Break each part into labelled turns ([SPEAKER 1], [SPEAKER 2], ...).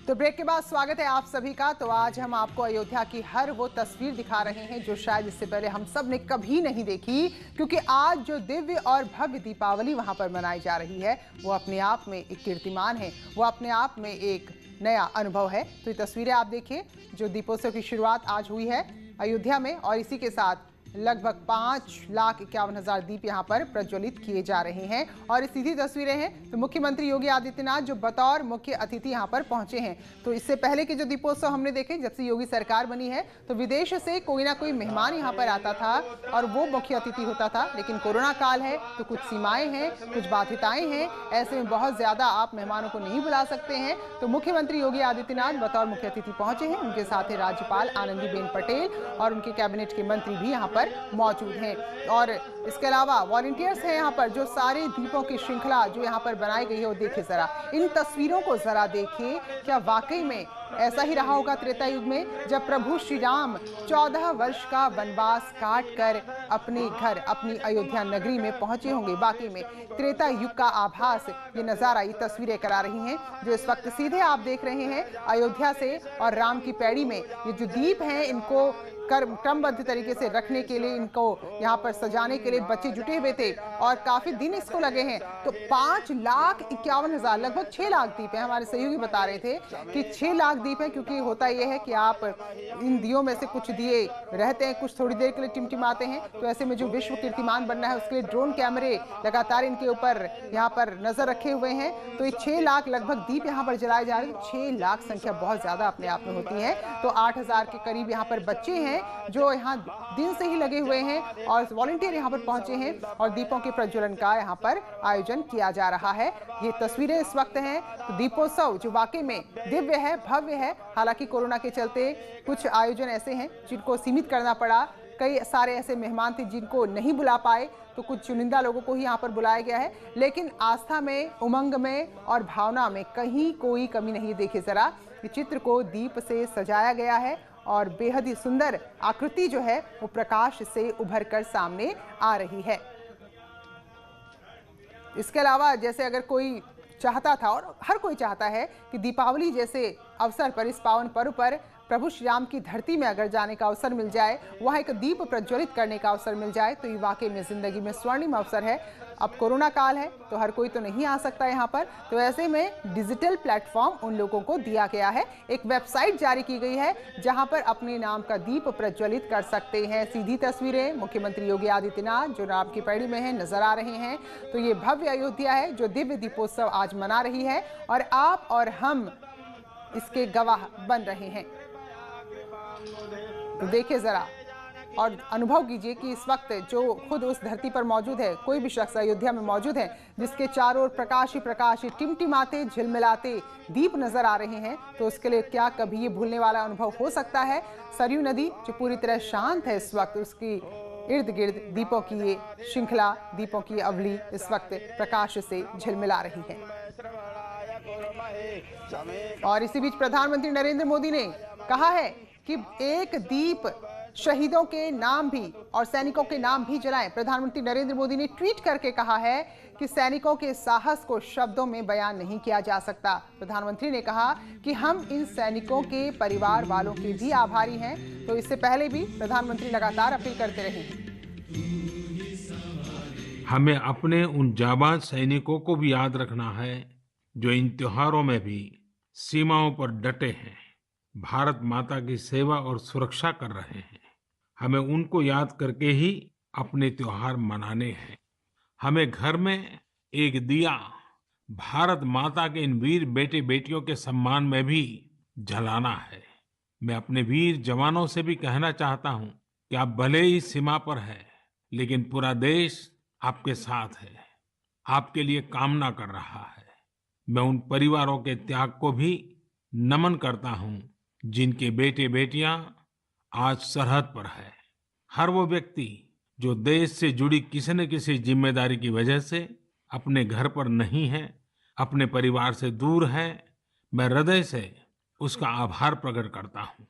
[SPEAKER 1] तो ब्रेक के बाद स्वागत है आप सभी का। तो आज हम आपको अयोध्या की हर वो तस्वीर दिखा रहे हैं जो शायद इससे पहले हम सब ने कभी नहीं देखी, क्योंकि आज जो दिव्य और भव्य दीपावली वहां पर मनाई जा रही है वो अपने आप में एक कीर्तिमान है, वो अपने आप में एक नया अनुभव है। तो ये तस्वीरें आप देखिए, जो दीपोत्सव की शुरुआत आज हुई है अयोध्या में, और इसी के साथ लगभग 5,51,000 दीप यहाँ पर प्रज्वलित किए जा रहे हैं। और ये सीधी तस्वीरें हैं तो मुख्यमंत्री योगी आदित्यनाथ जो बतौर मुख्य अतिथि यहाँ पर पहुंचे हैं। तो इससे पहले के जो दीपोत्सव हमने देखे, जब से योगी सरकार बनी है तो विदेश से कोई ना कोई मेहमान यहाँ पर आता था और वो मुख्य अतिथि होता था। लेकिन कोरोना काल है तो कुछ सीमाएं हैं, कुछ बाध्यताएं हैं, ऐसे में बहुत ज्यादा आप मेहमानों को नहीं बुला सकते हैं। तो मुख्यमंत्री योगी आदित्यनाथ बतौर मुख्य अतिथि पहुंचे हैं। उनके साथ ही राज्यपाल आनंदीबेन पटेल और उनके कैबिनेट के मंत्री भी यहाँ पर मौजूद हैं। और इसके अलावा वॉलंटियर्स हैं यहाँ पर, जो सारे दीपों की श्रृंखला जो यहाँ पर बनाई गई है वो देखिए जरा, इन तस्वीरों को जरा देखिए। क्या वाकई में ऐसा ही रहा होगा त्रेता युग में, जब प्रभु श्री राम 14 वर्ष का वनवास काट कर अपने घर, अपनी अयोध्या नगरी में पहुंचे होंगे। वाकई में त्रेता युग का आभास ये नजारा, ये तस्वीरें करा रही हैं, जो इस वक्त सीधे आप देख रहे हैं अयोध्या से। और राम की पैड़ी में ये जो दीप हैं इनको क्रमबद्ध तरीके से रखने के लिए, इनको यहाँ पर सजाने के लिए बच्चे जुटे हुए थे और काफी दिन इसको लगे हैं। तो 5,51,000 लगभग 6 लाख दीप हैं। हमारे सहयोगी बता रहे थे कि 6 लाख दीप हैं, क्योंकि होता यह है कि आप इन दियों में से कुछ दिए रहते हैं, कुछ थोड़ी देर के लिए टिमटिमाते हैं। तो ऐसे में जो विश्व कीर्तिमान बनना है उसके लिए ड्रोन कैमरे लगातार इनके ऊपर यहाँ पर नजर रखे हुए हैं। तो ये 6 लाख लगभग दीप यहाँ पर जलाए जा रहे हैं। 6 लाख संख्या बहुत ज्यादा अपने आप में होती है। तो 8,000 के करीब यहाँ पर बच्चे हैं जो यहाँ दिन से ही लगे हुए हैं और वॉलंटियर यहाँ पर पहुंचे हैं और दीपों के प्रज्वलन का यहाँ पर आयोजन किया जा रहा है। ये तस्वीरें इस वक्त हैं। तो दीपोत्सव जो वाकई में दिव्य है, भव्य है। हालांकि कोरोना के चलते कुछ आयोजन ऐसे हैं जिनको सीमित करना पड़ा। कई सारे ऐसे मेहमान थे जिनको नहीं बुला पाए, तो कुछ चुनिंदा लोगों को ही यहाँ पर बुलाया गया है। लेकिन आस्था में, उमंग में और भावना में कहीं कोई कमी नहीं। देखिए जरा, इस चित्र को दीप से सजाया गया है और बेहद ही सुंदर आकृति जो है वो प्रकाश से उभर कर सामने आ रही है। इसके अलावा जैसे अगर कोई चाहता था, और हर कोई चाहता है कि दीपावली जैसे अवसर पर, इस पावन पर्व पर प्रभु श्री राम की धरती में अगर जाने का अवसर मिल जाए, वहाँ एक दीप प्रज्वलित करने का अवसर मिल जाए, तो ये वाकई में जिंदगी में स्वर्णिम अवसर है। अब कोरोना काल है तो हर कोई तो नहीं आ सकता यहाँ पर, तो ऐसे में डिजिटल प्लेटफॉर्म उन लोगों को दिया गया है। एक वेबसाइट जारी की गई है जहाँ पर अपने नाम का दीप प्रज्वलित कर सकते हैं। सीधी तस्वीरें मुख्यमंत्री योगी आदित्यनाथ जो राम की पैड़ी में है नजर आ रहे हैं। तो ये भव्य अयोध्या है जो दिव्य दीपोत्सव आज मना रही है और आप और हम इसके गवाह बन रहे हैं। तो देखिए जरा और अनुभव कीजिए कि इस वक्त जो खुद उस धरती पर मौजूद है, कोई भी शख्स अयोध्या में मौजूद है जिसके चारों ओर प्रकाश ही प्रकाश, टिमटिमाते झिलमिलाते दीप नजर आ रहे हैं, तो उसके लिए क्या कभी ये भूलने वाला अनुभव हो सकता है। सरयू नदी जो पूरी तरह शांत है इस वक्त, उसकी इर्द गिर्द दीपों की ये श्रृंखला, दीपों की अवली इस वक्त प्रकाश से झिलमिला रही है। और इसी बीच प्रधानमंत्री नरेंद्र मोदी ने कहा है कि एक दीप शहीदों के नाम भी और सैनिकों के नाम भी जलाएं। प्रधानमंत्री नरेंद्र मोदी ने ट्वीट करके कहा है कि सैनिकों के साहस को शब्दों में बयान नहीं किया जा सकता। प्रधानमंत्री ने कहा कि हम इन सैनिकों के परिवार वालों के भी आभारी हैं। तो इससे पहले भी प्रधानमंत्री लगातार अपील करते रहे।
[SPEAKER 2] हमें अपने उन जाबाज सैनिकों को भी याद रखना है जो इन त्योहारों में भी सीमाओं पर डटे हैं, भारत माता की सेवा और सुरक्षा कर रहे हैं। हमें उनको याद करके ही अपने त्योहार मनाने हैं। हमें घर में एक दिया भारत माता के इन वीर बेटे बेटियों के सम्मान में भी जलाना है। मैं अपने वीर जवानों से भी कहना चाहता हूं कि आप भले ही सीमा पर हैं, लेकिन पूरा देश आपके साथ है, आपके लिए कामना कर रहा है। मैं उन परिवारों के त्याग को भी नमन करता हूं जिनके बेटे बेटियां आज सरहद पर है। हर वो व्यक्ति जो देश से जुड़ी किसी न किसी जिम्मेदारी की वजह से अपने घर पर नहीं है, अपने परिवार से दूर है, मैं हृदय से उसका आभार प्रकट करता हूं।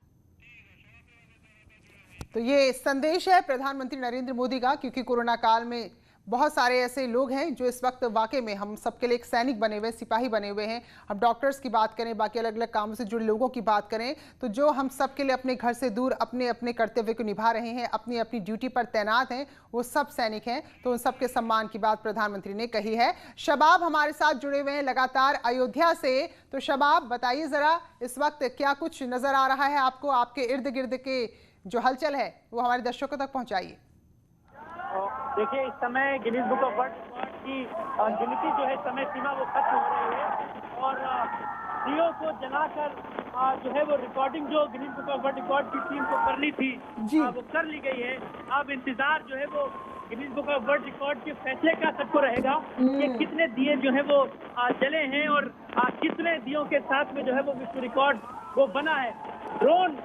[SPEAKER 1] तो ये संदेश है प्रधानमंत्री नरेंद्र मोदी का, क्योंकि कोरोना काल में बहुत सारे ऐसे लोग हैं जो इस वक्त वाकई में हम सबके लिए एक सैनिक बने हुए हैं, सिपाही बने हुए हैं। हम डॉक्टर्स की बात करें, बाकी अलग अलग कामों से जुड़े लोगों की बात करें, तो जो हम सबके लिए अपने घर से दूर अपने अपने कर्तव्य को निभा रहे हैं, अपनी अपनी ड्यूटी पर तैनात हैं, वो सब सैनिक हैं। तो उन सबके सम्मान की बात प्रधानमंत्री ने कही है। शबाब हमारे साथ जुड़े हुए हैं लगातार अयोध्या से। तो शबाब, बताइए जरा, इस वक्त क्या कुछ नजर आ रहा है आपको? आपके इर्द गिर्द के जो हलचल है वो हमारे दर्शकों तक पहुंचाइए।
[SPEAKER 3] देखिए, इस समय Guinness book of world record की गिनती जो है समय सीमा वो खत्म हो रही है और दियों को जलाकर जो है वो रिकॉर्डिंग जो Guinness book of world record की टीम को करनी थी वो कर ली गई है। अब इंतजार जो है वो Guinness book of world record के फैसले का सबको रहेगा कि कितने दिए जो है वो जले हैं और कितने दियों के साथ में जो है वो विश्व रिकॉर्ड वो बना है। ड्रोन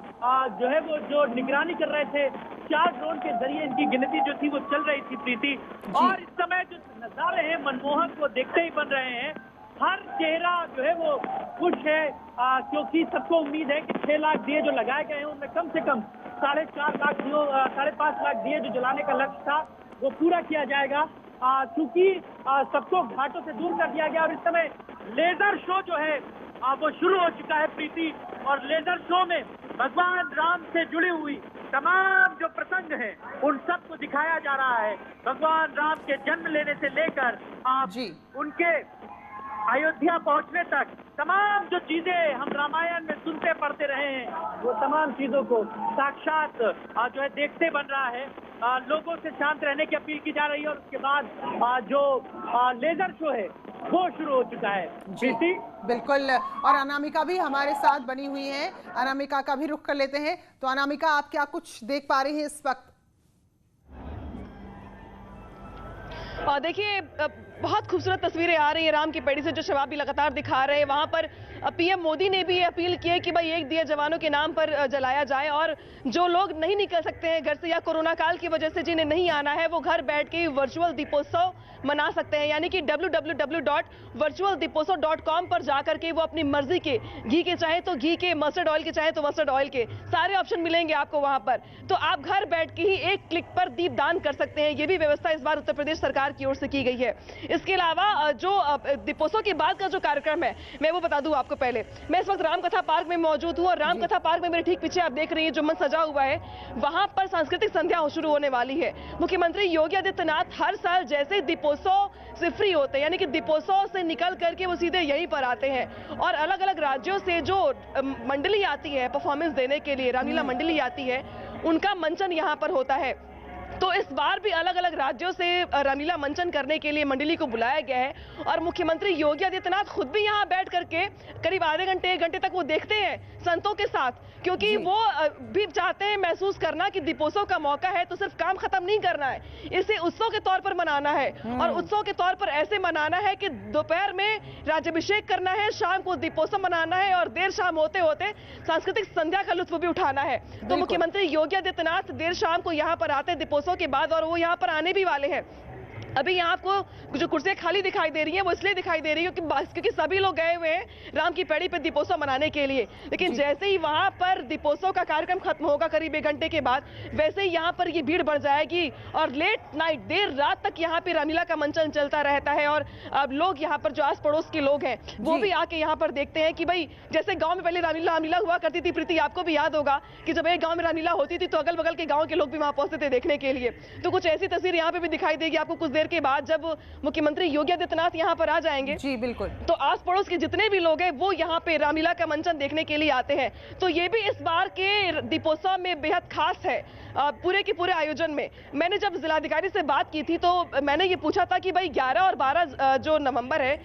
[SPEAKER 3] जो है वो जो निगरानी कर रहे थे, 4 ड्रोन के जरिए इनकी गिनती जो थी वो चल रही थी प्रीति। और इस समय जो नजारे हैं मनमोहक वो देखते ही बन रहे हैं। हर चेहरा जो है वो खुश है क्योंकि सबको उम्मीद है कि 6 लाख दिए जो लगाए गए हैं उनमें कम से कम 4.5 लाख दिए 5.5 लाख दिए जो जलाने का लक्ष्य था वो पूरा किया जाएगा। चूंकि सबको घाटों से दूर कर दिया गया और इस समय लेजर शो जो है वो शुरू हो चुका है प्रीति। और लेजर शो में भगवान राम से जुड़ी हुई तमाम जो प्रसंग हैं उन सब को दिखाया जा रहा है। भगवान राम के जन्म लेने से लेकर उनके अयोध्या पहुंचने तक तमाम जो चीजें हम रामायण में सुनते पढ़ते रहे हैं वो तमाम चीजों को साक्षात जो है देखते बन रहा है। लोगों से शांत रहने की अपील की जा रही है और उसके बाद जो लेजर शो है वो शुरू हो चुका है।
[SPEAKER 1] बिल्कुल। और अनामिका भी हमारे साथ बनी हुई है, अनामिका का भी रुख कर लेते हैं। तो अनामिका, आप क्या कुछ देख पा रही हैं इस वक्त?
[SPEAKER 4] और देखिए, बहुत खूबसूरत तस्वीरें आ रही है राम की पैड़ी से, जो शबाब भी लगातार दिखा रहे हैं। वहां पर पीएम मोदी ने भी ये अपील की है कि भाई एक दिया जवानों के नाम पर जलाया जाए और जो लोग नहीं निकल सकते हैं घर से या कोरोना काल की वजह से जिन्हें नहीं आना है वो घर बैठ के वर्चुअल दीपोत्सव मना सकते हैं। यानी कि www.virtualdeepossav.com पर जाकर के वो अपनी मर्जी के घी के चाहे तो घी के, मस्टर्ड ऑयल के चाहे तो मस्टर्ड ऑयल के, सारे ऑप्शन मिलेंगे आपको वहां पर। तो आप घर बैठ के ही एक क्लिक पर दीप दान कर सकते हैं। ये भी व्यवस्था इस बार उत्तर प्रदेश सरकार की ओर से की गई है। इसके अलावा जो दीपोत्सव के बाद का जो कार्यक्रम है मैं वो बता दूं आपको। पहले मैं इस वक्त रामकथा पार्क में मौजूद हूं और रामकथा पार्क में मेरे ठीक पीछे आप देख रही हैं जो मंच सजा हुआ है, वहां पर सांस्कृतिक संध्या शुरू होने वाली है। मुख्यमंत्री योगी आदित्यनाथ हर साल जैसे दीपोत्सव से फ्री होते हैं, यानी कि दीपोत्सव से निकल करके वो सीधे यहीं पर आते हैं और अलग अलग राज्यों से जो मंडली आती है परफॉर्मेंस देने के लिए, रामलीला मंडली आती है, उनका मंचन यहाँ पर होता है। तो इस बार भी अलग अलग राज्यों से रामलीला मंचन करने के लिए मंडली को बुलाया गया है और मुख्यमंत्री योगी आदित्यनाथ खुद भी यहाँ बैठ करके करीब आधे घंटे 1 घंटे तक वो देखते हैं संतों के साथ, क्योंकि वो भी चाहते हैं महसूस करना कि दीपोत्सव का मौका है तो सिर्फ काम खत्म नहीं करना है, इसे उत्सव के तौर पर मनाना है। और उत्सव के तौर पर ऐसे मनाना है कि दोपहर में राज्याभिषेक करना है, शाम को दीपोत्सव मनाना है और देर शाम होते होते सांस्कृतिक संध्या का लुत्फ भी उठाना है। तो मुख्यमंत्री योगी आदित्यनाथ देर शाम को यहाँ पर आते हैं दीपोत्सव के बाद और वो यहाँ पर आने भी वाले हैं। अभी यहाँ आपको जो कुर्सियां खाली दिखाई दे रही हैं वो इसलिए दिखाई दे रही है क्योंकि सभी लोग गए हुए हैं राम की पैड़ी पे दीपोत्सव मनाने के लिए। लेकिन जैसे ही वहां पर दीपोत्सव का कार्यक्रम खत्म होगा करीब 1 घंटे के बाद, वैसे ही यहाँ पर ये भीड़ बढ़ जाएगी और लेट नाइट देर रात तक यहाँ पे रामलीला का मंचन चलता रहता है। और अब लोग यहाँ पर जो आस पड़ोस के लोग हैं वो भी आके यहाँ पर देखते हैं कि भाई जैसे गाँव में पहले रामलीला हुआ करती थी, प्रीति आपको भी याद होगा कि जब एक गाँव में रामलीला होती थी तो अगल बगल के गाँव के लोग भी वहां पहुंचते थे देखने के लिए। तो कुछ ऐसी तस्वीर यहाँ पे भी दिखाई देगी आपको कुछ देर के बाद जब मुख्यमंत्री योगी आदित्यनाथ यहाँ पर आ जाएंगे।
[SPEAKER 1] जी बिल्कुल।
[SPEAKER 4] तो आस पड़ोस के जितने भी लोग हैं वो यहाँ पे रामलीला का मंचन देखने के लिए आते हैं। तो ये भी इस बार के दीपोत्सव में बेहद खास है पूरे के पूरे आयोजन में। मैंने जब जिलाधिकारी से बात की थी तो मैंने ये पूछा था कि भाई 11 और 12 जो नवंबर है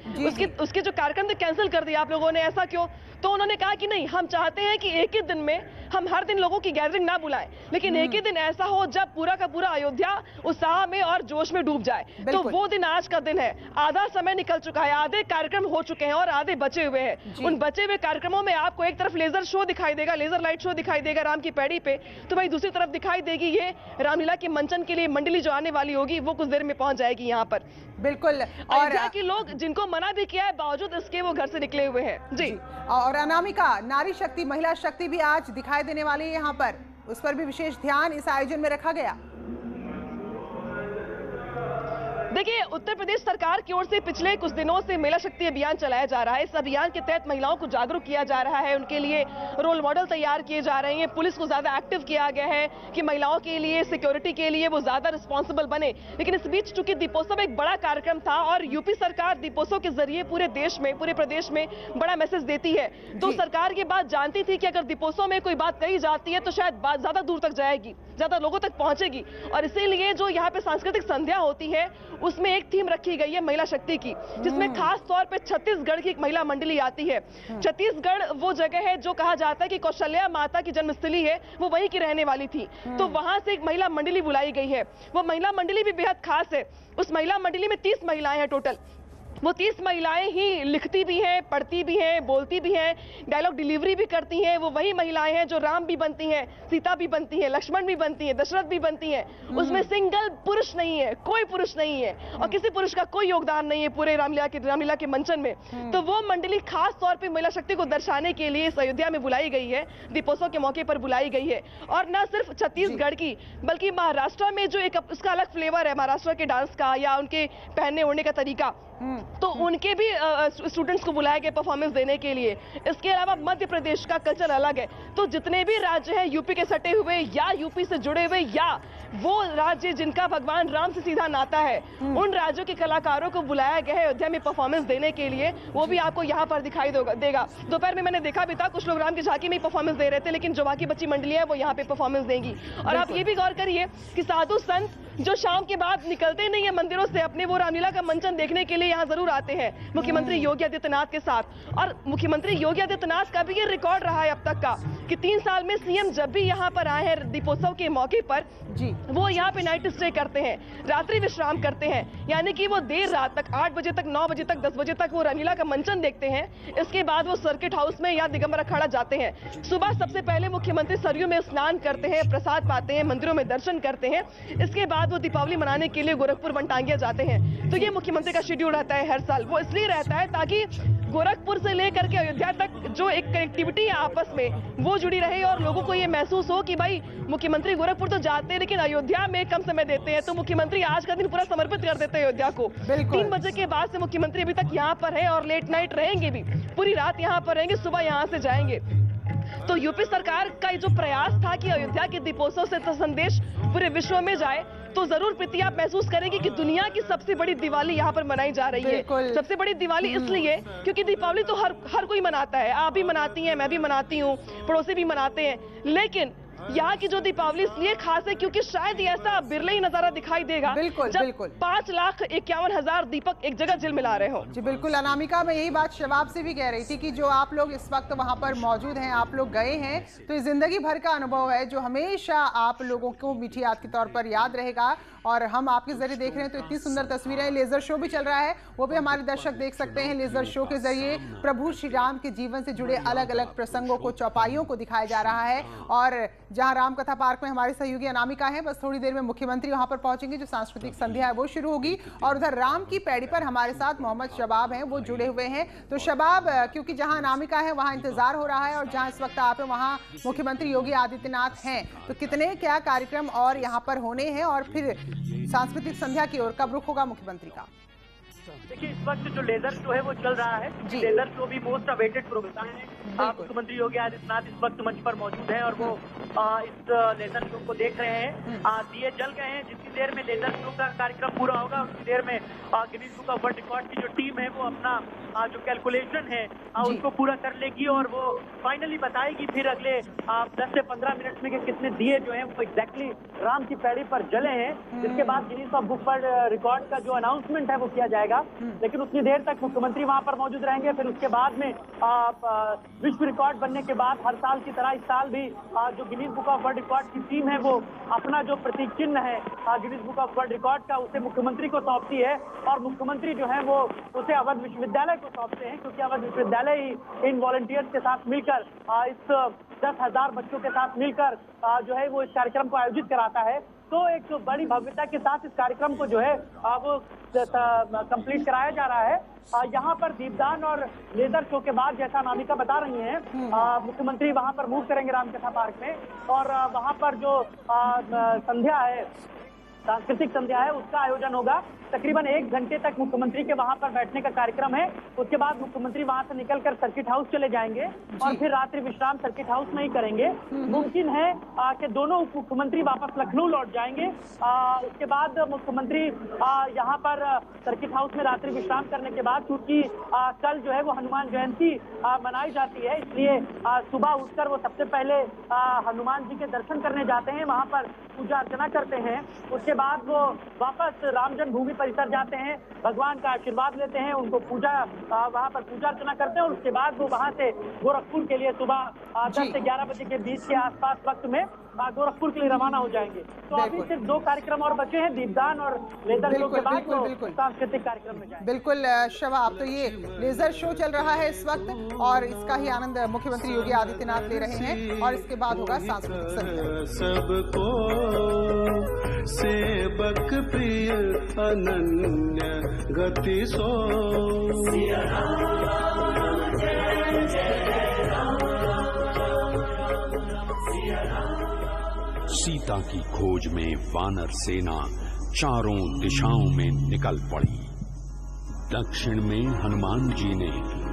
[SPEAKER 4] उसके जो कार्यक्रम थे कैंसिल कर दिया आप लोगों ने, ऐसा क्यों? तो उन्होंने कहा कि नहीं, हम चाहते हैं कि एक ही दिन में हम हर दिन लोगों की गैदरिंग ना बुलाएं, लेकिन एक ही दिन ऐसा हो जब पूरा का पूरा अयोध्या उत्साह में और जोश में डूब जाए। तो वो दिन आज का दिन है। आधा समय निकल चुका है, आधे कार्यक्रम हो चुके हैं और आधे बचे हुए हैं। उन बचे हुए कार्यक्रमों में आपको एक तरफ लेजर शो दिखाई देगा, लेजर लाइट शो दिखाई देगा राम की पैड़ी पे, तो वही दूसरी तरफ दिखाई देगी ये रामलीला के मंचन के लिए मंडली जो आने वाली होगी वो कुछ देर में पहुंच जाएगी यहाँ पर।
[SPEAKER 1] बिल्कुल।
[SPEAKER 4] और कि लोग जिनको मना भी किया है बावजूद इसके वो घर से निकले हुए हैं। जी।
[SPEAKER 1] और अनामिका, नारी शक्ति, महिला शक्ति भी आज दिखाई देने वाली है यहाँ पर, उस पर भी विशेष ध्यान इस आयोजन में रखा गया।
[SPEAKER 4] देखिए, उत्तर प्रदेश सरकार की ओर से पिछले कुछ दिनों से मेला शक्ति अभियान चलाया जा रहा है। इस अभियान के तहत महिलाओं को जागरूक किया जा रहा है, उनके लिए रोल मॉडल तैयार किए जा रहे हैं, पुलिस को ज्यादा एक्टिव किया गया है कि महिलाओं के लिए सिक्योरिटी के लिए वो ज्यादा रिस्पॉन्सिबल बने। लेकिन इस बीच चूंकि दीपोत्सव एक बड़ा कार्यक्रम था और यूपी सरकार दीपोत्सव के जरिए पूरे देश में, पूरे प्रदेश में बड़ा मैसेज देती है, तो सरकार ये बात जानती थी कि अगर दीपोत्सव में कोई बात कही जाती है तो शायद बात ज्यादा दूर तक जाएगी, ज्यादा लोगों तक पहुंचेगी। और इसीलिए जो यहाँ पे सांस्कृतिक संध्या होती है उसमें एक थीम रखी गई है महिला शक्ति की, जिसमें खास तौर पे छत्तीसगढ़ की एक महिला मंडली आती है। छत्तीसगढ़ वो जगह है जो कहा जाता है कि कौशल्या माता की जन्मस्थली है, वो वहीं की रहने वाली थी, तो वहां से एक महिला मंडली बुलाई गई है। वो महिला मंडली भी बेहद खास है। उस महिला मंडली में 30 महिलाएं हैं टोटल। वो 30 महिलाएं ही लिखती भी हैं, पढ़ती भी हैं, बोलती भी हैं, डायलॉग डिलीवरी भी करती हैं। वो वही महिलाएं हैं जो राम भी बनती हैं, सीता भी बनती हैं, लक्ष्मण भी बनती हैं, दशरथ भी बनती हैं। उसमें सिंगल पुरुष नहीं है, कोई पुरुष नहीं है और किसी पुरुष का कोई योगदान नहीं है पूरे रामलीला के मंचन में। तो वो मंडली खास तौर पर महिला शक्ति को दर्शाने के लिए इस अयोध्या में बुलाई गई है, दीपोत्सव के मौके पर बुलाई गई है। और न सिर्फ छत्तीसगढ़ की बल्कि महाराष्ट्र में जो एक उसका अलग फ्लेवर है महाराष्ट्र के डांस का या उनके पहनने ओढ़ने का तरीका, तो उनके भी स्टूडेंट्स को बुलाया गया परफॉर्मेंस देने के लिए। इसके अलावा मध्य प्रदेश का कल्चर अलग है। तो जितने भी राज्य हैं यूपी के सटे हुए या यूपी से जुड़े हुए या वो राज्य जिनका भगवान राम से सीधा नाता है, उन राज्यों के कलाकारों को बुलाया गया है अयोध्या में परफॉर्मेंस देने के लिए। वो भी आपको यहाँ पर दिखाई देगा। दोपहर में मैंने देखा भी था, कुछ लोग राम की झांकी में परफॉर्मेंस दे रहे थे, लेकिन जो बाकी बच्ची मंडली है वो यहाँ पे परफॉर्मेंस देंगी। और आप ये भी गौर करिए कि साधु संत जो शाम के बाद निकलते नहीं है मंदिरों से, अपने वो रामलीला का मंचन देखने के लिए यहाँ जरूर आते हैं मुख्यमंत्री योगी आदित्यनाथ के साथ। और मुख्यमंत्री योगी आदित्यनाथ का भी ये रिकॉर्ड रहा है अब तक का कि 3 साल में सीएम जब भी यहाँ पर आए हैं दीपोत्सव के मौके पर जी, वो यहाँ पे नाइट स्टे करते हैं, रात्रि विश्राम करते हैं। यानी कि वो देर रात तक 8 बजे तक, 9 बजे तक, 10 बजे तक वो रामलीला का मंचन देखते हैं। इसके बाद वो सर्किट हाउस में या दिगंबर अखाड़ा जाते हैं। सुबह सबसे पहले मुख्यमंत्री सरयू में स्नान करते हैं, प्रसाद पाते हैं, मंदिरों में दर्शन करते हैं। इसके बाद वो दीपावली मनाने के लिए गोरखपुर वनटांगिया जाते हैं। तो ये मुख्यमंत्री का शेड्यूल रहता है हर साल। वो इसलिए रहता है ताकि गोरखपुर से लेकर के अयोध्या तक जो एक कनेक्टिविटी है आपस में वो जुड़ी रहे और लोगों को ये महसूस हो कि भाई मुख्यमंत्री गोरखपुर तो जाते हैं लेकिन अयोध्या में कम समय देते हैं, तो मुख्यमंत्री आज का दिन पूरा समर्पित कर देते हैं अयोध्या को। 3 बजे के बाद से मुख्यमंत्री अभी तक यहाँ पर है और लेट नाइट रहेंगे भी, पूरी रात यहाँ पर रहेंगे, सुबह यहाँ से जाएंगे। तो यूपी सरकार का जो प्रयास था कि अयोध्या के दीपोत्सव से तो संदेश पूरे विश्व में जाए, तो जरूर प्रीति आप महसूस करेंगे कि दुनिया की सबसे बड़ी दिवाली यहाँ पर मनाई जा रही है। सबसे बड़ी दिवाली इसलिए क्योंकि दीपावली तो हर कोई मनाता है, आप भी मनाती हैं, मैं भी मनाती हूँ, पड़ोसी भी मनाते हैं, लेकिन यहाँ की जो दीपावली इसलिए खास है क्योंकि शायद ये ऐसा बिरले ही नजारा दिखाई देगा जब 5,51,000 दीपक एक जगह झिलमिला रहे हो।
[SPEAKER 1] जी बिल्कुल अनामिका, मैं यही बात शबाब से भी कह रही थी कि जो आप लोग इस वक्त वहां पर मौजूद हैं, आप लोग गए हैं, तो ये जिंदगी भर का अनुभव है जो हमेशा आप लोगों को मीठी याद के तौर पर याद रहेगा। और हम आपके जरिए देख रहे हैं तो इतनी सुंदर तस्वीरें, लेजर शो भी चल रहा है, वो भी हमारे दर्शक देख सकते हैं। लेजर शो के जरिए प्रभु श्री राम के जीवन से जुड़े अलग अलग प्रसंगों को, चौपाइयों को दिखाया जा रहा है। और जहां रामकथा पार्क में हमारे सहयोगी अनामिका है, बस थोड़ी देर में मुख्यमंत्री वहां पर पहुंचेंगे, जो सांस्कृतिक संध्या है वो शुरू होगी। और उधर राम की पैड़ी पर हमारे साथ मोहम्मद शबाब हैं, वो जुड़े हुए हैं। तो शबाब, क्योंकि जहां अनामिका है वहां इंतजार हो रहा है और जहां इस वक्त आप हैं वहां मुख्यमंत्री योगी आदित्यनाथ हैं, तो कितने क्या कार्यक्रम और यहाँ पर होने हैं और फिर सांस्कृतिक संध्या की ओर कब रुख होगा मुख्यमंत्री का?
[SPEAKER 3] देखिए, इस वक्त जो लेजर शो है वो चल रहा है। लेजर शो भी मोस्ट अवेटेड प्रोग्राम है। मुख्यमंत्री योगी आदित्यनाथ इस वक्त मंच पर मौजूद है और वो इस लेजर शो को देख रहे हैं। दिए जल गए हैं। जितनी देर में लेजर शो का कार्यक्रम पूरा होगा उतनी देर में Guinness book of world record की जो टीम है वो अपना जो कैलकुलेशन है उसको पूरा कर लेगी और वो फाइनली बताएगी फिर अगले 10 से 15 मिनट में कि कितने दिए जो हैं वो एग्जैक्टली राम की पैड़ी पर जले हैं। जिसके बाद गिनीज बुक वर्ल्ड रिकॉर्ड का जो अनाउंसमेंट है वो किया जाएगा। लेकिन उतनी देर तक मुख्यमंत्री वहां पर मौजूद रहेंगे। फिर उसके बाद में विश्व रिकॉर्ड बनने के बाद हर साल की तरह इस साल भी जो Guinness book of world record की टीम है वो अपना जो प्रतीक चिन्ह है Guinness book of world record का उसे मुख्यमंत्री को सौंपती है और मुख्यमंत्री जो है वो उसे अवध विश्वविद्यालय को सौंपते हैं, क्योंकि अवध विश्वविद्यालय ही इन वॉलंटियर्स के साथ मिलकर इस 10,000 बच्चों के साथ मिलकर जो है वो इस कार्यक्रम को आयोजित कराता है। तो एक बड़ी भव्यता के साथ इस कार्यक्रम को जो है वो कंप्लीट कराया जा रहा है। यहाँ पर दीपदान और लेजर शो के बाद, जैसा अनामिका बता रही हैं, मुख्यमंत्री वहाँ पर मूव करेंगे रामकथा पार्क में और वहाँ पर जो संध्या है सांस्कृतिक संध्या है उसका आयोजन होगा। तकरीबन 1 घंटे तक मुख्यमंत्री के वहां पर बैठने का कार्यक्रम है। उसके बाद मुख्यमंत्री वहां से निकलकर सर्किट हाउस चले जाएंगे और फिर रात्रि विश्राम सर्किट हाउस में ही करेंगे। मुमकिन है कि दोनों उप मुख्यमंत्री वापस लखनऊ लौट जाएंगे। उसके बाद मुख्यमंत्री यहाँ पर सर्किट हाउस में रात्रि विश्राम करने के बाद, क्योंकि कल जो है वो हनुमान जयंती मनाई जाती है, इसलिए सुबह उठकर वो सबसे पहले हनुमान जी के दर्शन करने जाते हैं, वहां पर पूजा अर्चना करते हैं। उसके बाद वो वापस राम जन्मभूमि परिसर जाते हैं, भगवान का आशीर्वाद लेते हैं, उनको वहां पर पूजा अर्चना करते हैं और उसके बाद वो वहां से गोरखपुर के लिए सुबह 10 से 11 बजे के बीच के आसपास वक्त में गोरखपुर के लिए रवाना हो जाएंगे। तो अभी सिर्फ 2 कार्यक्रम और बचे हैं, दीपदान और लेजर शो के बाद सांस्कृतिक कार्यक्रम में जाएंगे।
[SPEAKER 1] बिल्कुल शवा, अब तो ये लेजर शो चल रहा है इस वक्त और इसका ही आनंद मुख्यमंत्री योगी आदित्यनाथ ले रहे हैं और इसके बाद होगा सांस्कृतिक संध्या।
[SPEAKER 5] सबको सेवक प्रिय अनन्य गति सो।
[SPEAKER 6] सीता की खोज में वानर सेना चारों दिशाओं में निकल पड़ी। दक्षिण में हनुमान जी ने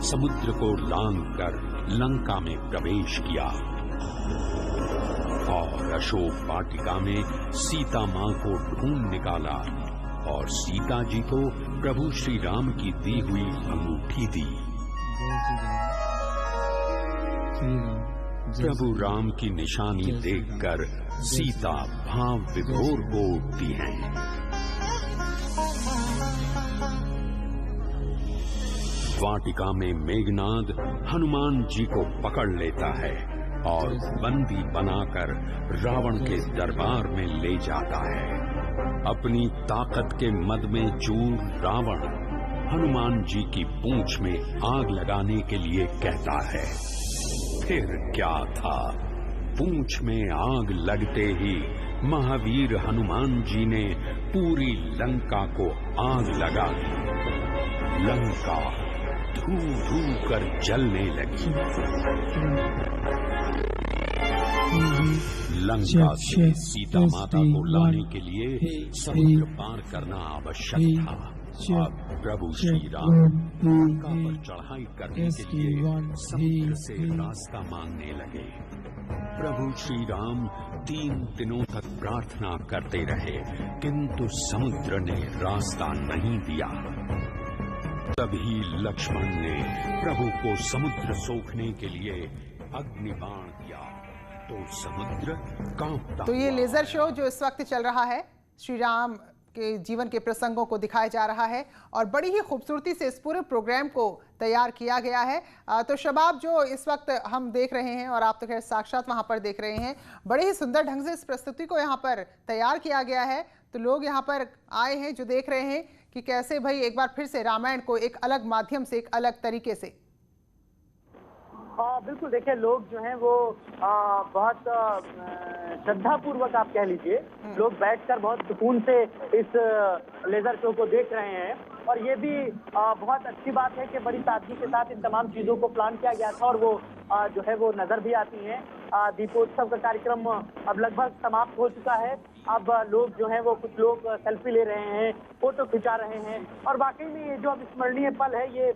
[SPEAKER 6] समुद्र को लांघ कर लंका में प्रवेश किया और अशोक वाटिका में सीता मां को ढूंढ निकाला और सीता जी को प्रभु श्री राम की दी हुई अंगूठी दी। प्रभु राम की निशानी देखकर सीता भाव विभोर हो उठती हैं। वाटिका में मेघनाद हनुमान जी को पकड़ लेता है और बंदी बनाकर रावण के दरबार में ले जाता है। अपनी ताकत के मद में चूर रावण हनुमान जी की पूंछ में आग लगाने के लिए कहता है। फिर क्या था, पूंछ में आग लगते ही महावीर हनुमान जी ने पूरी लंका को आग लगा दी। लंका धू-धू कर जलने लगी। लंका से सीता माता को लाने के लिए समुद्र पार करना आवश्यक था। अब प्रभु श्री राम लंका पर चढ़ाई करने के लिए समुद्र से रास्ता मांगने लगे। प्रभु श्री राम 3 दिनों तक प्रार्थना करते रहे, किंतु समुद्र ने रास्ता नहीं दिया। तभी लक्ष्मण ने प्रभु को समुद्र सोखने के लिए अग्निबाण दिया तो समुद्र कांपता।
[SPEAKER 1] तो ये लेजर शो जो इस वक्त चल रहा है, श्री राम के जीवन के प्रसंगों को दिखाया जा रहा है और बड़ी ही खूबसूरती से इस पूरे प्रोग्राम को तैयार किया गया है। तो शबाब, जो इस वक्त हम देख रहे हैं और आप तो खैर साक्षात वहां पर देख रहे हैं, बड़े ही सुंदर ढंग से इस प्रस्तुति को यहाँ पर तैयार किया गया है। तो लोग यहाँ पर आए हैं जो देख रहे हैं कि कैसे भाई एक बार फिर से रामायण को एक अलग माध्यम से, एक अलग तरीके से।
[SPEAKER 3] बिल्कुल, देखिए लोग जो हैं वो बहुत श्रद्धापूर्वक आप कह लीजिए, लोग बैठकर बहुत सुकून से इस लेजर शो को देख रहे हैं और ये भी बहुत अच्छी बात है कि बड़ी सादगी के साथ इन तमाम चीज़ों को प्लान किया गया था और वो जो है वो नजर भी आती हैं। दीपोत्सव का कार्यक्रम अब लगभग समाप्त हो चुका है। अब लोग जो हैं वो कुछ लोग सेल्फी ले रहे हैं, फोटो खिंचा रहे हैं और वाकई में ये जो अब स्मरणीय पल है ये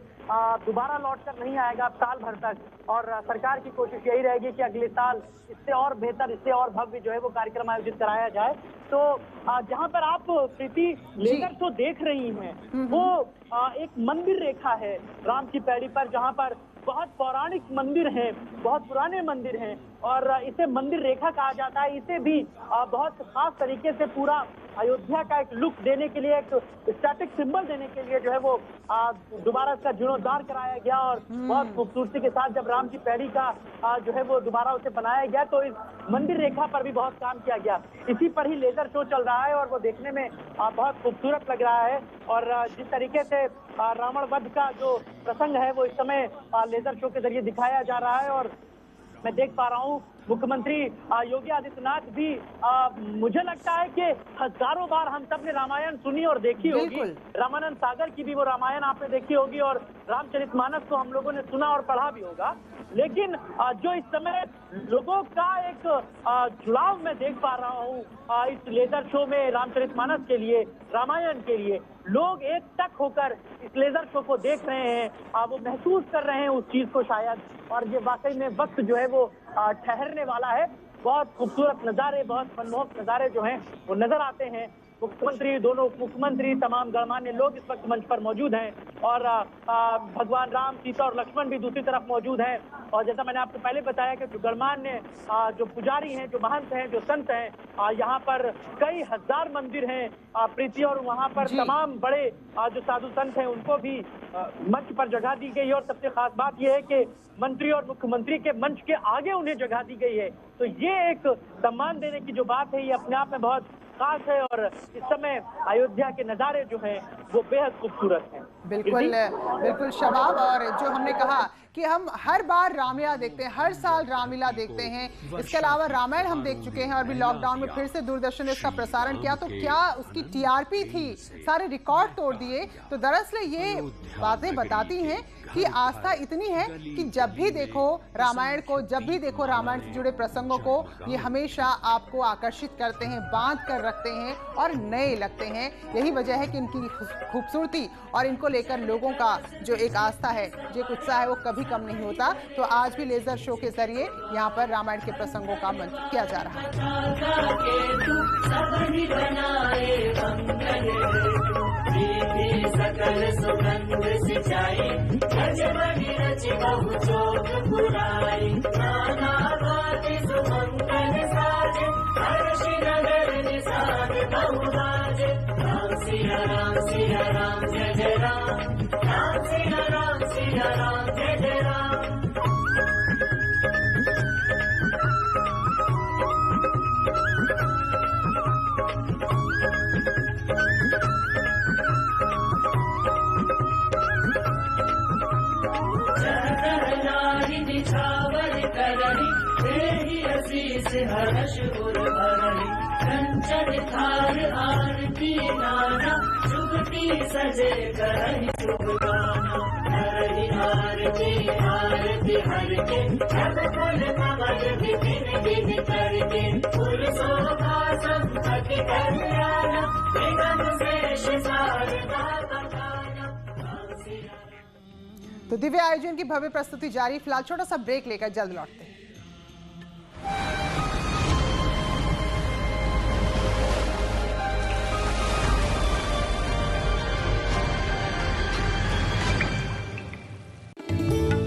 [SPEAKER 3] दोबारा लौट कर नहीं आएगा अब साल भर तक। और सरकार की कोशिश यही रहेगी कि अगले साल इससे और बेहतर, इससे और भव्य जो है वो कार्यक्रम आयोजित कराया जाए। तो जहाँ पर आप प्रीति लेजर शो देख रही हैं वो एक मंदिर रेखा है राम की पैड़ी पर, जहाँ पर बहुत पौराणिक मंदिर हैं, बहुत पुराने मंदिर हैं और इसे मंदिर रेखा कहा जाता है। इसे भी बहुत खास तरीके से पूरा अयोध्या का एक लुक देने के लिए, एक स्टैटिक सिंबल देने के लिए जो है वो दोबारा इसका जीर्णोद्धार कराया गया और बहुत खूबसूरती के साथ जब राम की पैड़ी का जो है वो दोबारा उसे बनाया गया तो इस मंदिर रेखा पर भी बहुत काम किया गया। इसी पर ही लेजर शो चल रहा है और वो देखने में बहुत खूबसूरत लग रहा है और जिस तरीके से रावण वध का जो प्रसंग है वो इस समय लेजर शो के जरिए दिखाया जा रहा है और मैं देख पा रहा हूँ मुख्यमंत्री योगी आदित्यनाथ भी मुझे लगता है कि हजारों बार हम सब ने रामायण सुनी और देखी होगी। रामानंद सागर की भी वो रामायण आपने देखी होगी और रामचरितमानस को हम लोगों ने सुना और पढ़ा भी होगा। लेकिन जो इस समय लोगों का एक जुड़ाव मैं देख पा रहा हूँ इस लेजर शो में, रामचरितमानस के लिए, रामायण के लिए लोग एक टक होकर इस लेजर शो को देख रहे हैं, वो महसूस कर रहे हैं उस चीज को शायद, और ये वाकई में वक्त जो है वो ठहरने वाला है। बहुत खूबसूरत नज़ारे, बहुत मनमोहक नज़ारे जो हैं वो नजर आते हैं। मुख्यमंत्री, दोनों उप मुख्यमंत्री, तमाम गणमान्य लोग इस वक्त मंच पर मौजूद हैं और भगवान राम, सीता और लक्ष्मण भी दूसरी तरफ मौजूद हैं। और जैसा मैंने आपको पहले बताया कि जो गणमान्य जो पुजारी हैं, जो महंत हैं, जो संत हैं, यहाँ पर कई हजार मंदिर हैं प्रीति, और वहाँ पर तमाम बड़े जो साधु संत हैं उनको भी मंच पर जगह दी गई है। और सबसे खास बात यह है कि मंत्री और मुख्यमंत्री के मंच के आगे उन्हें जगह दी गई है। तो ये एक सम्मान देने की जो बात है, ये अपने आप में बहुत खास है और इस समय अयोध्या के नज़ारे जो हैं वो बेहद खूबसूरत हैं।
[SPEAKER 1] बिल्कुल बिल्कुल शबाब, और जो हमने कहा कि हम हर बार रामलीला देखते हैं, हर साल रामलीला देखते हैं, इसके अलावा रामायण हम देख चुके हैं और भी लॉकडाउन में फिर से दूरदर्शन ने इसका प्रसारण किया, तो क्या उसकी टीआरपी थी, सारे रिकॉर्ड तोड़ दिए। तो दरअसल ये बातें बताती हैं कि आस्था इतनी है कि जब भी देखो रामायण को, जब भी देखो रामायण से जुड़े प्रसंगों को, ये हमेशा आपको आकर्षित करते हैं, बांध कर रखते हैं और नए लगते हैं। यही वजह है कि इनकी खूबसूरती और इनको लेकर लोगों का जो एक आस्था है, जो एक उत्साह है, वो कभी कम नहीं होता। तो आज भी लेजर शो के जरिए यहाँ पर रामायण के प्रसंगों का मंचन किया जा रहा
[SPEAKER 7] हर्ष उर्वरी कंचन थार आरती नाना जुगती सजे करहि शुभ गाना हरि आरती आरती हर के जब फूल कमल विपिन बिन करके फूल शोभा संपत्ति कल्याण निगम शेष शारदा बखाना। तो दिव्य आयोजन की भव्य प्रस्तुति जारी। फिलहाल छोटा सा ब्रेक लेकर जल्द लौटते हैं।